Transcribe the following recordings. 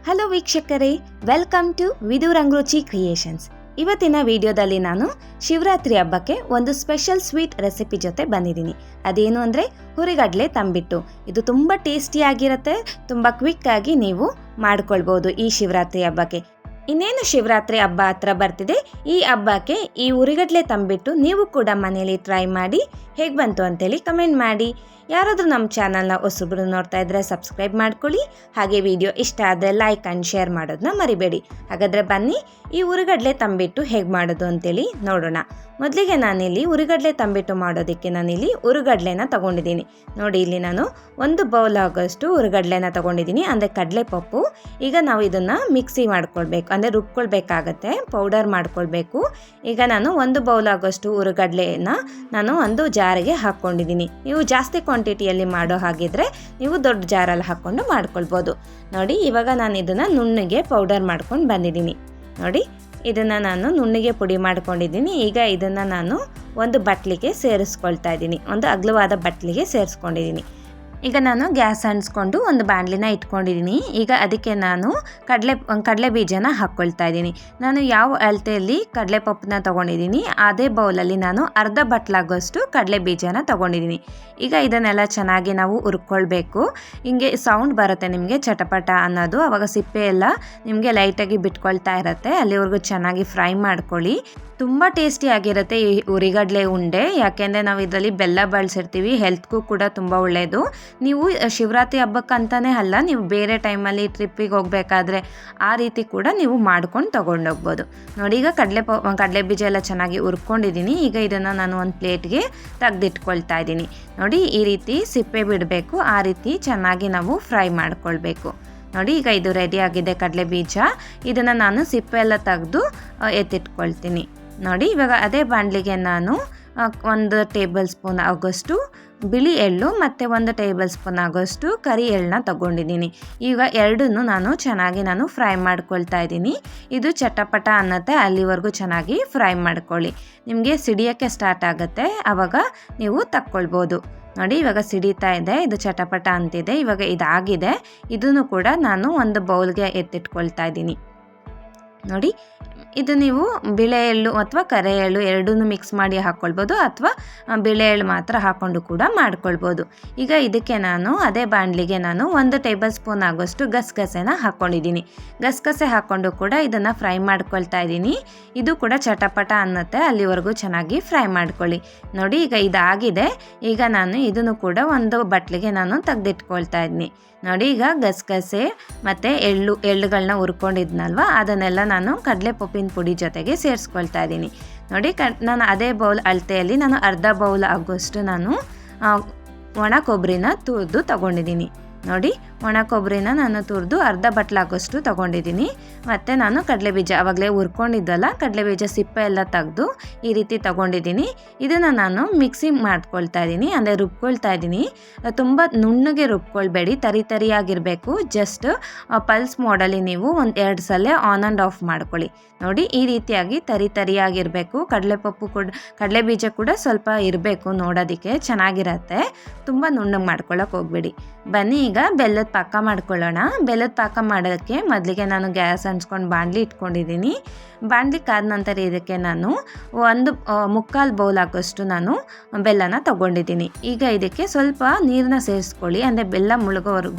Hello ವೀಕ್ಷಕರೇ, welcome to ವಿದು ರಂಗರುಚಿ creations. ಇವತ್ತಿನ ವಿಡಿಯೋದಲ್ಲಿ ನಾನು ಶಿವರಾತ್ರಿ ಹಬ್ಬಕ್ಕೆ ಒಂದು ಸ್ಪೆಷಲ್ ಸ್ವೀಟ್ ರೆಸಿಪಿ ಜೊತೆ ಬಂದಿದ್ದೀನಿ. ಅದೇನು ಅಂದರೆ ಹುರಿಗಡಲೆ ತಂಬಿಟ್ಟು. ಇದು ತುಂಬ ಟೇಸ್ಟಿಯಾಗಿರುತ್ತೆ, ತುಂಬ ಕ್ವಿಕ್ಕಾಗಿ ನೀವು ಮಾಡ್ಕೊಳ್ಬೋದು ಈ ಶಿವರಾತ್ರಿ ಹಬ್ಬಕ್ಕೆ. ಇನ್ನೇನು ಶಿವರಾತ್ರಿ ಹಬ್ಬ ಹತ್ರ ಬರ್ತಿದೆ. ಈ ಹಬ್ಬಕ್ಕೆ ಈ ಹುರಿಗಡಲೆ ತಂಬಿಟ್ಟು ನೀವು ಕೂಡ ಮನೆಯಲ್ಲಿ ಟ್ರೈ ಮಾಡಿ ಹೇಗೆ ಬಂತು ಅಂತೇಳಿ ಕಮೆಂಟ್ ಮಾಡಿ. ಯಾರಾದರೂ ನಮ್ಮ ಚಾನಲ್ನ ಹೊಸಬ್ರು ನೋಡ್ತಾ ಇದ್ದರೆ ಸಬ್ಸ್ಕ್ರೈಬ್ ಮಾಡ್ಕೊಳ್ಳಿ. ಹಾಗೆ ವಿಡಿಯೋ ಇಷ್ಟ ಆದರೆ ಲೈಕ್ ಆ್ಯಂಡ್ ಶೇರ್ ಮಾಡೋದನ್ನ ಮರಿಬೇಡಿ. ಹಾಗಾದರೆ ಬನ್ನಿ ಈ ಹುರಿಗಡಲೆ ತಂಬಿಟ್ಟು ಹೇಗೆ ಮಾಡೋದು ಅಂತೇಳಿ ನೋಡೋಣ. ಮೊದಲಿಗೆ ನಾನಿಲ್ಲಿ ಹುರಿಗಡಲೆ ತಂಬಿಟ್ಟು ಮಾಡೋದಕ್ಕೆ ನಾನಿಲ್ಲಿ ಹುರಿಗಡಲೆನ ತೊಗೊಂಡಿದ್ದೀನಿ. ನೋಡಿ, ಇಲ್ಲಿ ನಾನು 1 ಬೌಲ್ ಆಗೋಷ್ಟು ಹುರಿಗಡಲೆನ ತೊಗೊಂಡಿದ್ದೀನಿ, ಅಂದರೆ ಕಡಲೆಪಪ್ಪು. ಈಗ ನಾವು ಇದನ್ನು ಮಿಕ್ಸಿ ಮಾಡ್ಕೊಳ್ಬೇಕು, ಅಂದರೆ ರುಬ್ಕೊಳ್ಬೇಕಾಗತ್ತೆ, ಪೌಡರ್ ಮಾಡ್ಕೊಳ್ಬೇಕು. ಈಗ ನಾನು 1 ಬೌಲ್ ಆಗೋಷ್ಟು ಹುರಿಗಡಲೆನ ನಾನು ಒಂದು ಜಾರಿಗೆ ಹಾಕ್ಕೊಂಡಿದ್ದೀನಿ. ನೀವು ಜಾಸ್ತಿ ಕ್ವಾಂಟಿಟಿಯಲ್ಲಿ ಮಾಡೋ ಹಾಗಿದ್ರೆ ನೀವು ದೊಡ್ಡ ಜಾರಲ್ಲಿ ಹಾಕ್ಕೊಂಡು ಮಾಡ್ಕೊಳ್ಬೋದು. ನೋಡಿ, ಇವಾಗ ನಾನು ಇದನ್ನು ನುಣ್ಣಗೆ ಪೌಡರ್ ಮಾಡ್ಕೊಂಡು ಬಂದಿದ್ದೀನಿ. ನೋಡಿ, ಇದನ್ನು ನಾನು ನುಣ್ಣಗೆ ಪುಡಿ ಮಾಡ್ಕೊಂಡಿದ್ದೀನಿ. ಈಗ ಇದನ್ನು ನಾನು ಒಂದು ಬಟ್ಲಿಗೆ ಸೇರಿಸ್ಕೊಳ್ತಾ ಇದ್ದೀನಿ, ಒಂದು ಅಗಲವಾದ ಬಟ್ಲಿಗೆ ಸೇರಿಸ್ಕೊಂಡಿದ್ದೀನಿ. ಈಗ ನಾನು ಗ್ಯಾಸ್ ಅಂಟಿಸ್ಕೊಂಡು ಒಂದು ಬಾಣಲಿನ ಇಟ್ಕೊಂಡಿದ್ದೀನಿ. ಈಗ ಅದಕ್ಕೆ ನಾನು ಕಡಲೆ ಬೀಜನ ಹಾಕ್ಕೊಳ್ತಾ ಇದ್ದೀನಿ. ನಾನು ಯಾವ ಅಳತೆಯಲ್ಲಿ ಕಡಲೆಪಪ್ಪನ್ನ ತೊಗೊಂಡಿದ್ದೀನಿ ಅದೇ ಬೌಲಲ್ಲಿ ನಾನು ಅರ್ಧ ಬಟ್ಲಾಗೋಷ್ಟು ಕಡಲೆ ಬೀಜನ ತೊಗೊಂಡಿದ್ದೀನಿ. ಈಗ ಇದನ್ನೆಲ್ಲ ಚೆನ್ನಾಗಿ ನಾವು ಹುರ್ಕೊಳ್ಬೇಕು. ಹಿಂಗೆ ಸೌಂಡ್ ಬರುತ್ತೆ ನಿಮಗೆ ಚಟಪಟ ಅನ್ನೋದು, ಆವಾಗ ಸಿಪ್ಪೆ ಎಲ್ಲ ನಿಮಗೆ ಲೈಟಾಗಿ ಬಿಟ್ಕೊಳ್ತಾ ಇರುತ್ತೆ. ಅಲ್ಲಿವರೆಗೂ ಚೆನ್ನಾಗಿ ಫ್ರೈ ಮಾಡ್ಕೊಳ್ಳಿ. ತುಂಬ ಟೇಸ್ಟಿಯಾಗಿರುತ್ತೆ ಈ ಹುರಿಗಡಲೆ ಉಂಡೆ, ಯಾಕೆಂದರೆ ನಾವು ಇದರಲ್ಲಿ ಬೆಲ್ಲ ಬಳಸಿರ್ತೀವಿ. ಹೆಲ್ತ್ಗೂ ಕೂಡ ತುಂಬ ಒಳ್ಳೆಯದು. ನೀವು ಶಿವರಾತ್ರಿ ಹಬ್ಬಕ್ಕಂತಲೇ ಅಲ್ಲ, ನೀವು ಬೇರೆ ಟೈಮಲ್ಲಿ ಟ್ರಿಪ್ಪಿಗೆ ಹೋಗಬೇಕಾದ್ರೆ ಆ ರೀತಿ ಕೂಡ ನೀವು ಮಾಡ್ಕೊಂಡು ತೊಗೊಂಡೋಗ್ಬೋದು. ನೋಡಿ, ಈಗ ಕಡಲೆ ಬೀಜ ಎಲ್ಲ ಚೆನ್ನಾಗಿ ಹುರ್ಕೊಂಡಿದ್ದೀನಿ. ಈಗ ಇದನ್ನು ನಾನು ಒಂದು ಪ್ಲೇಟ್ಗೆ ತೆಗೆದಿಟ್ಕೊಳ್ತಾ ಇದ್ದೀನಿ. ನೋಡಿ, ಈ ರೀತಿ ಸಿಪ್ಪೆ ಬಿಡಬೇಕು, ಆ ರೀತಿ ಚೆನ್ನಾಗಿ ನಾವು ಫ್ರೈ ಮಾಡ್ಕೊಳ್ಬೇಕು. ನೋಡಿ, ಈಗ ಇದು ರೆಡಿಯಾಗಿದೆ ಕಡಲೆ ಬೀಜ. ಇದನ್ನು ನಾನು ಸಿಪ್ಪೆ ಎಲ್ಲ ತೆಗೆದು ಎತ್ತಿಟ್ಕೊಳ್ತೀನಿ. ನೋಡಿ, ಇವಾಗ ಅದೇ ಬಾಣಲಿಗೆ ನಾನು 1 ಟೇಬಲ್ ಸ್ಪೂನ್ ಆಗೋಷ್ಟು ಬಿಳಿ ಎಳ್ಳು ಮತ್ತು 1 ಟೇಬಲ್ ಸ್ಪೂನ್ ಆಗೋಷ್ಟು ಕರಿ ಎಳ್ಳನ್ನ ತೊಗೊಂಡಿದ್ದೀನಿ. ಈಗ ಎರಡನ್ನೂ ನಾನು ಫ್ರೈ ಮಾಡ್ಕೊಳ್ತಾ ಇದ್ದೀನಿ. ಇದು ಚಟಪಟ ಅನ್ನತ್ತೆ, ಅಲ್ಲಿವರೆಗೂ ಚೆನ್ನಾಗಿ ಫ್ರೈ ಮಾಡ್ಕೊಳ್ಳಿ. ನಿಮಗೆ ಸಿಡಿಯೋಕ್ಕೆ ಸ್ಟಾರ್ಟ್ ಆಗುತ್ತೆ, ಆವಾಗ ನೀವು ತಕ್ಕೊಳ್ಬೋದು. ನೋಡಿ, ಇವಾಗ ಸಿಡಿತಾ ಇದೆ, ಇದು ಚಟಪಟ ಅಂತಿದೆ. ಇವಾಗ ಇದಾಗಿದೆ. ಇದನ್ನು ಕೂಡ ನಾನು ಒಂದು ಬೌಲ್ಗೆ ಎತ್ತಿಟ್ಕೊಳ್ತಾ ಇದ್ದೀನಿ. ನೋಡಿ, ಇದು ನೀವು ಬಿಳೆ ಎಳ್ಳು ಅಥವಾ ಕರೆ ಎಳ್ಳು ಎರಡನ್ನೂ ಮಿಕ್ಸ್ ಮಾಡಿ ಹಾಕ್ಕೊಳ್ಬೋದು, ಅಥವಾ ಬಿಳೆ ಎಳ್ಳು ಮಾತ್ರ ಹಾಕ್ಕೊಂಡು ಕೂಡ ಮಾಡ್ಕೊಳ್ಬೋದು. ಈಗ ಇದಕ್ಕೆ ನಾನು ಅದೇ ಬಾಣಲಿಗೆ ನಾನು 1 ಟೇಬಲ್ ಸ್ಪೂನ್ ಆಗೋಷ್ಟು ಗಸಗಸೆನ ಹಾಕ್ಕೊಂಡಿದ್ದೀನಿ. ಗಸಗಸೆ ಹಾಕ್ಕೊಂಡು ಕೂಡ ಇದನ್ನು ಫ್ರೈ ಮಾಡ್ಕೊಳ್ತಾ ಇದ್ದೀನಿ. ಇದು ಕೂಡ ಚಟಪಟ ಅನ್ನತ್ತೆ, ಅಲ್ಲಿವರೆಗೂ ಚೆನ್ನಾಗಿ ಫ್ರೈ ಮಾಡ್ಕೊಳ್ಳಿ. ನೋಡಿ, ಈಗ ಇದಾಗಿದೆ. ಈಗ ನಾನು ಇದನ್ನು ಕೂಡ ಒಂದು ಬಟ್ಲಿಗೆ ನಾನು ತೆಗೆದಿಟ್ಕೊಳ್ತಾ ಇದ್ದೀನಿ. ನೋಡಿ, ಈಗ ಗಸಗಸೆ ಮತ್ತು ಎಳ್ಳುಗಳನ್ನ ಹುರ್ಕೊಂಡಿದ್ನಲ್ವ, ಅದನ್ನೆಲ್ಲ ನಾನು ಕಡಲೆಪಪ್ಪಿನ ಪುಡಿ ಜೊತೆಗೆ ಸೇರಿಸ್ಕೊಳ್ತಾ ಇದ್ದೀನಿ. ನೋಡಿ, ನಾನು ಅದೇ ಬೌಲ್ ಅಳತೆಯಲ್ಲಿ ನಾನು ಅರ್ಧ ಬೌಲ್ ಆಗೋಷ್ಟು ನಾನು ಒಣ ಕೊಬ್ಬರಿನ ತುರಿದು ತಗೊಂಡಿದ್ದೀನಿ. ನೋಡಿ, ಒಣ ಕೊಬ್ಬರಿನ ನಾನು ತುರಿದು ಅರ್ಧ ಬಟ್ಲಾಗೋಷ್ಟು ತೊಗೊಂಡಿದ್ದೀನಿ. ಮತ್ತು ನಾನು ಕಡಲೆಬೀಜ ಆವಾಗಲೇ ಹುರ್ಕೊಂಡಿದ್ದಲ್ಲ, ಕಡಲೆಬೀಜ ಸಿಪ್ಪೆ ಎಲ್ಲ ತೆಗೆದು ಈ ರೀತಿ ತೊಗೊಂಡಿದ್ದೀನಿ. ಇದನ್ನು ನಾನು ಮಿಕ್ಸಿ ಮಾಡ್ಕೊಳ್ತಾ ಇದ್ದೀನಿ, ಅಂದರೆ ರುಬ್ಕೊಳ್ತಾ ಇದ್ದೀನಿ. ತುಂಬ ನುಣ್ಣಗೆ ರುಬ್ಕೊಳ್ಬೇಡಿ, ತರಿಯಾಗಿರಬೇಕು. ಜಸ್ಟ್ ಪಲ್ಸ್ ಮೋಡಲ್ಲಿ ನೀವು 1-2 ಸಲ ಆನ್ ಆ್ಯಂಡ್ ಆಫ್ ಮಾಡ್ಕೊಳ್ಳಿ. ನೋಡಿ, ಈ ರೀತಿಯಾಗಿ ತರಿಯಾಗಿರಬೇಕು. ಕಡಲೆಬೀಜ ಕೂಡ ಸ್ವಲ್ಪ ಇರಬೇಕು, ನೋಡೋದಕ್ಕೆ ಚೆನ್ನಾಗಿರತ್ತೆ. ತುಂಬ ನುಣ್ಣಗೆ ಮಾಡ್ಕೊಳ್ಳೋಕೆ ಹೋಗ್ಬೇಡಿ. ಬನ್ನಿ ಈಗ ಬೆಲ್ಲದ ಪಾಕ ಮಾಡ್ಕೊಳ್ಳೋಣ. ಬೆಲ್ಲದ ಪಾಕ ಮಾಡೋಕ್ಕೆ ಮೊದಲಿಗೆ ನಾನು ಗ್ಯಾಸ್ ಅಂಟಿಸ್ಕೊಂಡು ಬಾಣಲಿ ಇಟ್ಕೊಂಡಿದ್ದೀನಿ. ಬಾಣಲಿ ಕಾದ ನಂತರ ಇದಕ್ಕೆ ನಾನು 1/4 ಬೌಲ್ ಆಗೋಷ್ಟು ನಾನು ಬೆಲ್ಲನ ತೊಗೊಂಡಿದ್ದೀನಿ. ಈಗ ಇದಕ್ಕೆ ಸ್ವಲ್ಪ ನೀರನ್ನ ಸೇರಿಸ್ಕೊಳ್ಳಿ, ಅಂದರೆ ಬೆಲ್ಲ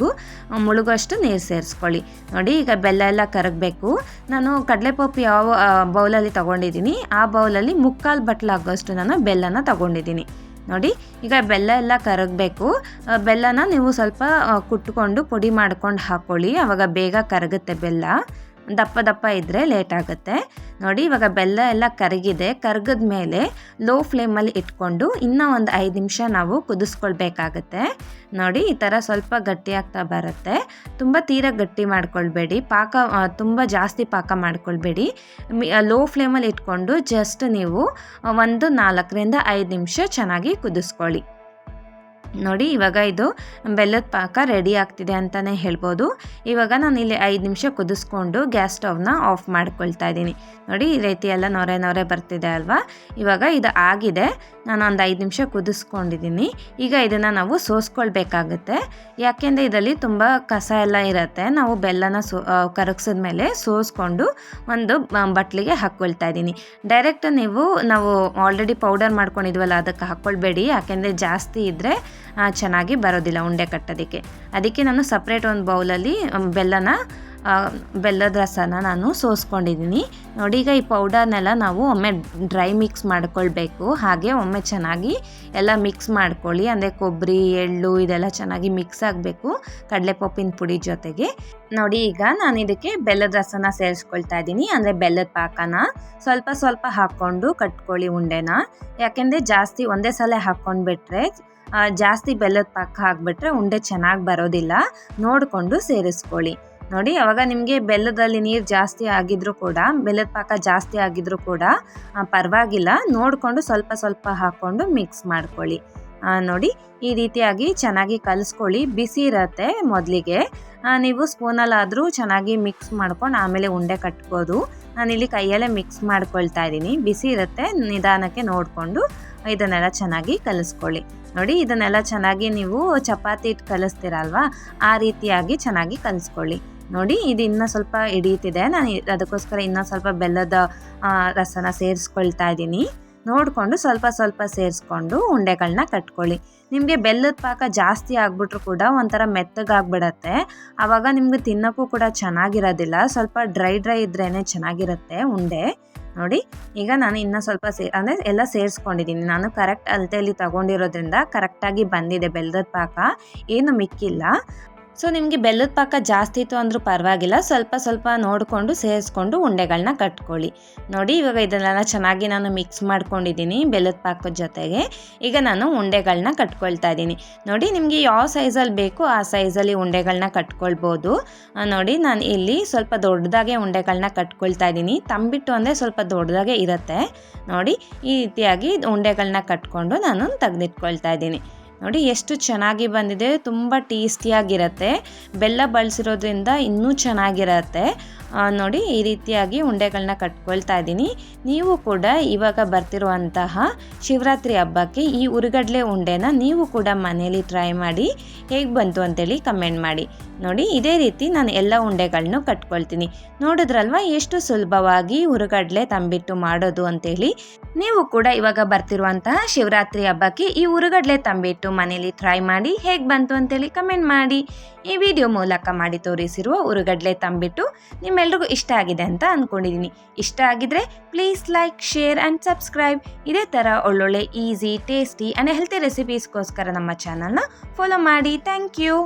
ಮುಳುಗೋಷ್ಟು ನೀರು ಸೇರಿಸ್ಕೊಳ್ಳಿ. ನೋಡಿ, ಈಗ ಬೆಲ್ಲ ಎಲ್ಲ ಕರಗಬೇಕು. ನಾನು ಕಡಲೆಪಪ್ಪು ಯಾವ ಬೌಲಲ್ಲಿ ತೊಗೊಂಡಿದ್ದೀನಿ ಆ ಬೌಲಲ್ಲಿ 3/4 ಬಟ್ಲಾಗೋಷ್ಟು ನಾನು ಬೆಲ್ಲನ ತೊಗೊಂಡಿದ್ದೀನಿ. ನೋಡಿ, ಈಗ ಬೆಲ್ಲ ಎಲ್ಲ ಕರಗಬೇಕು. ಬೆಲ್ಲನ ನೀವು ಸ್ವಲ್ಪ ಕುಟ್ಕೊಂಡು ಪುಡಿ ಮಾಡ್ಕೊಂಡು ಹಾಕ್ಕೊಳ್ಳಿ, ಆವಾಗ ಬೇಗ ಕರಗುತ್ತೆ. ಬೆಲ್ಲ ದಪ್ಪ ಇದ್ದರೆ ಲೇಟ್ ಆಗುತ್ತೆ. ನೋಡಿ, ಇವಾಗ ಬೆಲ್ಲ ಎಲ್ಲ ಕರಗಿದೆ. ಕರಗಿದ ಮೇಲೆ ಲೋ ಫ್ಲೇಮಲ್ಲಿ ಇಟ್ಕೊಂಡು ಇನ್ನೂ ಒಂದು 5 ನಿಮಿಷ ನಾವು ಕುದಿಸ್ಕೊಳ್ಬೇಕಾಗತ್ತೆ. ನೋಡಿ, ಈ ಥರ ಸ್ವಲ್ಪ ಗಟ್ಟಿಯಾಗ್ತಾ ಬರುತ್ತೆ. ತುಂಬ ತೀರಾ ಗಟ್ಟಿ ಮಾಡ್ಕೊಳ್ಬೇಡಿ, ತುಂಬ ಜಾಸ್ತಿ ಪಾಕ ಮಾಡ್ಕೊಳ್ಬೇಡಿ. ಲೋ ಫ್ಲೇಮಲ್ಲಿ ಇಟ್ಕೊಂಡು ಜಸ್ಟ್ ನೀವು ಒಂದು 4 ರಿಂದ 5 ನಿಮಿಷ ಚೆನ್ನಾಗಿ ಕುದಿಸ್ಕೊಳ್ಳಿ. ನೋಡಿ ಇವಾಗ ಇದು ಬೆಲ್ಲದ ಪಾಕ ರೆಡಿ ಆಗ್ತಿದೆ ಅಂತಲೇ ಹೇಳ್ಬೋದು. ಇವಾಗ ನಾನು ಇಲ್ಲಿ 5 ನಿಮಿಷ ಕುದಿಸ್ಕೊಂಡು ಗ್ಯಾಸ್ ಸ್ಟವ್ನ ಆಫ್ ಮಾಡ್ಕೊಳ್ತಾ ಇದ್ದೀನಿ. ನೋಡಿ ಈ ರೀತಿ ಎಲ್ಲ ನೊರೆ ನೊರೆ ಬರ್ತಿದೆ ಅಲ್ವಾ. ಇವಾಗ ಇದು ಆಗಿದೆ. ನಾನು ಒಂದು 5 ನಿಮಿಷ ಕುದಿಸ್ಕೊಂಡಿದ್ದೀನಿ. ಈಗ ಇದನ್ನು ನಾವು ಸೋಸ್ಕೊಳ್ಬೇಕಾಗುತ್ತೆ. ಯಾಕೆಂದರೆ ಇದರಲ್ಲಿ ತುಂಬ ಕಸ ಎಲ್ಲ ಇರುತ್ತೆ. ನಾವು ಬೆಲ್ಲನ ಕರಗಿಸಿದ ಮೇಲೆ ಸೋಸ್ಕೊಂಡು ಒಂದು ಬಟ್ಲಿಗೆ ಹಾಕ್ಕೊಳ್ತಾ ಇದ್ದೀನಿ. ಡೈರೆಕ್ಟ್ ನಾವು ಆಲ್ರೆಡಿ ಪೌಡರ್ ಮಾಡ್ಕೊಂಡಿದ್ವಲ್ಲ ಅದಕ್ಕೆ ಹಾಕ್ಕೊಳ್ಬೇಡಿ. ಯಾಕೆಂದರೆ ಜಾಸ್ತಿ ಇದ್ದರೆ ಚೆನ್ನಾಗಿ ಬರೋದಿಲ್ಲ ಉಂಡೆ ಕಟ್ಟೋದಕ್ಕೆ. ಅದಕ್ಕೆ ನಾನು ಸಪ್ರೇಟ್ ಒಂದು ಬೌಲಲ್ಲಿ ಬೆಲ್ಲದ ರಸನ ನಾನು ಸೋಸ್ಕೊಂಡಿದ್ದೀನಿ. ನೋಡಿ ಈಗ ಈ ಪೌಡರ್ನೆಲ್ಲ ನಾವು ಒಮ್ಮೆ ಡ್ರೈ ಮಿಕ್ಸ್ ಮಾಡ್ಕೊಳ್ಬೇಕು. ಹಾಗೆ ಒಮ್ಮೆ ಚೆನ್ನಾಗಿ ಎಲ್ಲ ಮಿಕ್ಸ್ ಮಾಡ್ಕೊಳ್ಳಿ. ಅಂದರೆ ಕೊಬ್ಬರಿ, ಎಳ್ಳು ಇದೆಲ್ಲ ಚೆನ್ನಾಗಿ ಮಿಕ್ಸ್ ಆಗಬೇಕು ಕಡಲೆಪಪ್ಪಿನ ಪುಡಿ ಜೊತೆಗೆ. ನೋಡಿ ಈಗ ನಾನು ಇದಕ್ಕೆ ಬೆಲ್ಲದ ರಸನ ಸೇರಿಸ್ಕೊಳ್ತಾ ಇದ್ದೀನಿ. ಅಂದರೆ ಬೆಲ್ಲದ ಪಾಕನ ಸ್ವಲ್ಪ ಸ್ವಲ್ಪ ಹಾಕ್ಕೊಂಡು ಕಟ್ಕೊಳ್ಳಿ ಉಂಡೆನ. ಯಾಕೆಂದರೆ ಜಾಸ್ತಿ ಒಂದೇ ಸಲ ಹಾಕ್ಕೊಂಡ್ಬಿಟ್ರೆ ಜಾಸ್ತಿ ಬೆಲ್ಲದ ಪಾಕ ಹಾಕ್ಬಿಟ್ರೆ ಉಂಡೆ ಚೆನ್ನಾಗಿ ಬರೋದಿಲ್ಲ. ನೋಡಿಕೊಂಡು ಸೇರಿಸ್ಕೊಳ್ಳಿ. ನೋಡಿ ಅವಾಗ ನಿಮಗೆ ಬೆಲ್ಲದಲ್ಲಿ ನೀರು ಜಾಸ್ತಿ ಆಗಿದ್ರೂ ಕೂಡ, ಬೆಲ್ಲದ ಪಾಕ ಜಾಸ್ತಿ ಆಗಿದ್ರೂ ಕೂಡ ಪರವಾಗಿಲ್ಲ. ನೋಡಿಕೊಂಡು ಸ್ವಲ್ಪ ಸ್ವಲ್ಪ ಹಾಕ್ಕೊಂಡು ಮಿಕ್ಸ್ ಮಾಡ್ಕೊಳ್ಳಿ. ನೋಡಿ ಈ ರೀತಿಯಾಗಿ ಚೆನ್ನಾಗಿ ಕಲಿಸ್ಕೊಳ್ಳಿ. ಬಿಸಿ ಇರುತ್ತೆ ಮೊದಲಿಗೆ. ನೀವು ಸ್ಪೂನಲ್ಲಾದರೂ ಚೆನ್ನಾಗಿ ಮಿಕ್ಸ್ ಮಾಡ್ಕೊಂಡು ಆಮೇಲೆ ಉಂಡೆ ಕಟ್ಬೋದು. ನಾನಿಲ್ಲಿ ಕೈಯಲ್ಲೇ ಮಿಕ್ಸ್ ಮಾಡ್ಕೊಳ್ತಾ ಇದ್ದೀನಿ. ಬಿಸಿ ಇರುತ್ತೆ, ನಿಧಾನಕ್ಕೆ ನೋಡಿಕೊಂಡು ಇದನ್ನೆಲ್ಲ ಚೆನ್ನಾಗಿ ಕಲಿಸ್ಕೊಳ್ಳಿ. ನೋಡಿ ಇದನ್ನೆಲ್ಲ ಚೆನ್ನಾಗಿ ನೀವು ಚಪಾತಿ ಹಿಟ್ಟು ಕಲಿಸ್ತೀರಲ್ವಾ, ಆ ರೀತಿಯಾಗಿ ಚೆನ್ನಾಗಿ ಕಲಿಸ್ಕೊಳ್ಳಿ. ನೋಡಿ ಇದು ಇನ್ನೂ ಸ್ವಲ್ಪ ಹಿಡಿಯುತ್ತಿದೆ. ನಾನು ಅದಕ್ಕೋಸ್ಕರ ಇನ್ನೂ ಸ್ವಲ್ಪ ಬೆಲ್ಲದ ರಸನ ಸೇರಿಸ್ಕೊಳ್ತಾ ಇದ್ದೀನಿ. ನೋಡಿಕೊಂಡು ಸ್ವಲ್ಪ ಸ್ವಲ್ಪ ಸೇರಿಸ್ಕೊಂಡು ಉಂಡೆಗಳನ್ನ ಕಟ್ಕೊಳ್ಳಿ. ನಿಮಗೆ ಬೆಲ್ಲದ ಪಾಕ ಜಾಸ್ತಿ ಆಗ್ಬಿಟ್ರೂ ಕೂಡ ಒಂಥರ ಮೆತ್ತಗಾಗ್ಬಿಡತ್ತೆ. ಆವಾಗ ನಿಮಗೆ ತಿನ್ನೋಕ್ಕೂ ಕೂಡ ಚೆನ್ನಾಗಿರೋದಿಲ್ಲ. ಸ್ವಲ್ಪ ಡ್ರೈ ಇದ್ರೇ ಚೆನ್ನಾಗಿರುತ್ತೆ ಉಂಡೆ. ನೋಡಿ ಈಗ ನಾನು ಇನ್ನೂ ಸ್ವಲ್ಪ ಅಂದರೆ ಎಲ್ಲ ಸೇರಿಸ್ಕೊಂಡಿದ್ದೀನಿ. ನಾನು ಕರೆಕ್ಟ್ ಅಳತೆಯಲ್ಲಿ ತಗೊಂಡಿರೋದ್ರಿಂದ ಕರೆಕ್ಟಾಗಿ ಬಂದಿದೆ ಬೆಲ್ಲದ ಪಾಕ, ಏನು ಮಿಕ್ಕಿಲ್ಲ. ಸೊ ನಿಮಗೆ ಬೆಲ್ಲದ ಪಾಕ ಜಾಸ್ತಿ ಇತ್ತು ಅಂದರೂ ಪರವಾಗಿಲ್ಲ. ಸ್ವಲ್ಪ ಸ್ವಲ್ಪ ನೋಡಿಕೊಂಡು ಸೇರಿಸ್ಕೊಂಡು ಉಂಡೆಗಳನ್ನ ಕಟ್ಕೊಳ್ಳಿ. ನೋಡಿ ಇವಾಗ ಇದನ್ನೆಲ್ಲ ಚೆನ್ನಾಗಿ ನಾನು ಮಿಕ್ಸ್ ಮಾಡ್ಕೊಂಡಿದ್ದೀನಿ ಬೆಲ್ಲದ ಪಾಕದ ಜೊತೆಗೆ. ಈಗ ನಾನು ಉಂಡೆಗಳನ್ನ ಕಟ್ಕೊಳ್ತಾ ಇದ್ದೀನಿ. ನೋಡಿ ನಿಮಗೆ ಯಾವ ಸೈಜಲ್ಲಿ ಬೇಕು ಆ ಸೈಜಲ್ಲಿ ಉಂಡೆಗಳನ್ನ ಕಟ್ಕೊಳ್ಬೋದು. ನೋಡಿ ನಾನು ಇಲ್ಲಿ ಸ್ವಲ್ಪ ದೊಡ್ಡದಾಗೆ ಉಂಡೆಗಳನ್ನ ಕಟ್ಕೊಳ್ತಾ ಇದ್ದೀನಿ. ತಂಬಿಟ್ಟು ಅಂದರೆ ಸ್ವಲ್ಪ ದೊಡ್ಡದಾಗೆ ಇರುತ್ತೆ. ನೋಡಿ ಈ ರೀತಿಯಾಗಿ ಉಂಡೆಗಳನ್ನ ಕಟ್ಕೊಂಡು ನಾನು ತೆಗೆದಿಟ್ಕೊಳ್ತಾ ಇದ್ದೀನಿ. ನೋಡಿ ಎಷ್ಟು ಚೆನ್ನಾಗಿ ಬಂದಿದೆ. ತುಂಬ ಟೇಸ್ಟಿಯಾಗಿರುತ್ತೆ. ಬೆಲ್ಲ ಬಳಸಿರೋದ್ರಿಂದ ಇನ್ನೂ ಚೆನ್ನಾಗಿರುತ್ತೆ. ನೋಡಿ ಈ ರೀತಿಯಾಗಿ ಉಂಡೆಗಳನ್ನ ಕಟ್ಕೊಳ್ತಾ ಇದ್ದೀನಿ. ನೀವು ಕೂಡ ಇವಾಗ ಬರ್ತಿರುವಂತಹ ಶಿವರಾತ್ರಿ ಹಬ್ಬಕ್ಕೆ ಈ ಉರುಗಡ್ಲೆ ಉಂಡೆನ ನೀವು ಕೂಡ ಮನೆಯಲ್ಲಿ ಟ್ರೈ ಮಾಡಿ ಹೇಗೆ ಬಂತು ಅಂತೇಳಿ ಕಮೆಂಟ್ ಮಾಡಿ. ನೋಡಿ ಇದೇ ರೀತಿ ನಾನು ಎಲ್ಲ ಉಂಡೆಗಳನ್ನು ಕಟ್ಕೊಳ್ತೀನಿ. ನೋಡಿದ್ರಲ್ವಾ ಎಷ್ಟು ಸುಲಭವಾಗಿ ಉರುಗಡ್ಲೆ ತಂಬಿಟ್ಟು ಮಾಡೋದು ಅಂತೇಳಿ. ನೀವು ಕೂಡ ಇವಾಗ ಬರ್ತಿರುವಂತಹ ಶಿವರಾತ್ರಿ ಹಬ್ಬಕ್ಕೆ ಈ ಉರುಗಡ್ಲೆ ತಂಬಿಟ್ಟು ಮನೆಯಲ್ಲಿ ಟ್ರೈ ಮಾಡಿ ಹೇಗೆ ಬಂತು ಅಂತೇಳಿ ಕಮೆಂಟ್ ಮಾಡಿ. ಈ ವಿಡಿಯೋ ಮೂಲಕ ಮಾಡಿ ತೋರಿಸಿರುವ ಉರುಗಡ್ಲೆ ತಂಬಿಟ್ಟು ನಿಮ್ಮೆಲ್ರಿಗೂ ಇಷ್ಟ ಆಗಿದೆ ಅಂತ ಅಂದ್ಕೊಂಡಿದ್ದೀನಿ. ಇಷ್ಟ ಆಗಿದ್ರೆ please like, share and subscribe. ಇದೇ ಥರ ಒಳ್ಳೊಳ್ಳೆ ಈಸಿ, ಟೇಸ್ಟಿ ಆ್ಯಂಡ್ ಹೆಲ್ತಿ ರೆಸಿಪೀಸ್ಗೋಸ್ಕರ ನಮ್ಮ ಚಾನಲ್ನ ಫಾಲೋ ಮಾಡಿ. Thank you.